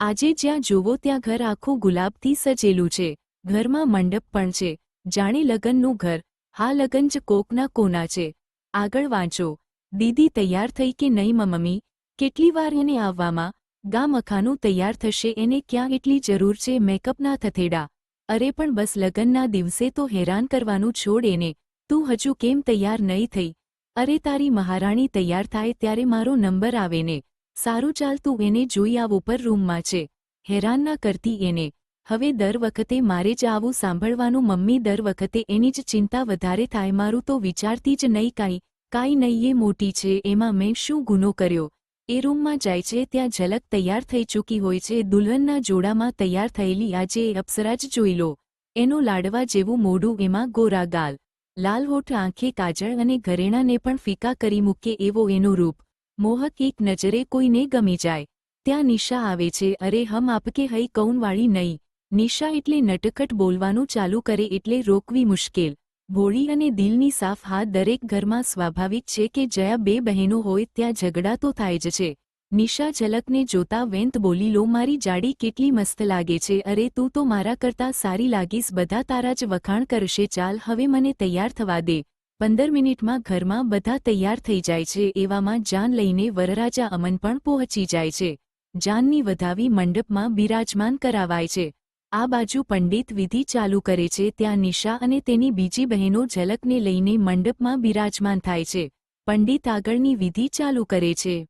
આજે જ્યાં જોવો ત્યાં ઘર આખું ગુલાબથી સજેલું છે। ઘરમાં મંડપ પણ છે, જાણે લગનનું ઘર। હા, લગન જ કોકના કોના છે। આગળ વાંચો। દીદી તૈયાર થઈ કે નહીં મમ્મી? કેટલી વાર એને આવવામાં? ગામ અખાનું તૈયાર થશે, એને ક્યાં એટલી જરૂર છે મેકઅપના થથેડા? અરે પણ બસ, લગનના દિવસે તો હેરાન કરવાનું છોડ એને। તું હજુ કેમ તૈયાર નહીં થઈ? અરે તારી મહારાણી તૈયાર થાય ત્યારે મારો નંબર આવે ને। સારું ચાલ, તું એને જોઈ આવ, ઉપર રૂમમાં છે। હેરાન ના કરતી એને। હવે દર વખતે મારે જ આવું સાંભળવાનું મમ્મી? દર વખતે એની જ ચિંતા વધારે થાય, મારું તો વિચારતી જ નહીં। કાંઈ નહીં, એ મોટી છે, એમાં મેં શું ગુનો કર્યો? એ રૂમમાં જાય છે ત્યાં ઝલક તૈયાર થઈ ચૂકી હોય છે, દુલ્હનના જોડામાં તૈયાર થયેલી। આજે એ અપ્સરા જ જોઈ લો। એનું લાડવા જેવું મોઢું, એમાં ગોરા ગાલ, લાલ હોઠ, આંખે કાજળ અને ઘરેણાંને પણ ફીકા કરી મૂકે એવો એનું રૂપ। મોહક, એક નજરે કોઈને ગમી જાય। ત્યાં નિશા આવે છે। અરે હમ આપકે હઈ કૌનવાળી નહીં? નિશા એટલે નટખટ બોલવાનું ચાલુ કરે એટલે રોકવી મુશ્કેલ। ભોળી અને દિલની સાફ। હા, દરેક ઘરમાં સ્વાભાવિક છે કે જ્યાં બે બહેનો હોય ત્યાં ઝઘડા તો થાય જ છે। નિશા ઝલકને જોતા વેંત બોલી, લો મારી જાડી કેટલી મસ્ત લાગે છે। અરે તું તો મારા કરતાં સારી લાગીશ, બધા તારા જ વખાણ કરશે। ચાલ હવે મને તૈયાર થવા દે। 15 મિનિટમાં ઘરમાં બધા તૈયાર થઈ જાય છે। એવામાં જાન લઈને વરરાજા અમન પણ પહોંચી જાય છે। જાનની વધાવી મંડપમાં બિરાજમાન કરાવાય છે। આ બાજુ પંડિત વિધિ ચાલુ કરે છે, ત્યાં નિશા અને તેની બીજી બહેનો ઝલકને લઈને મંડપમાં બિરાજમાન થાય છે। પંડિત આગળની વિધિ ચાલુ કરે છે।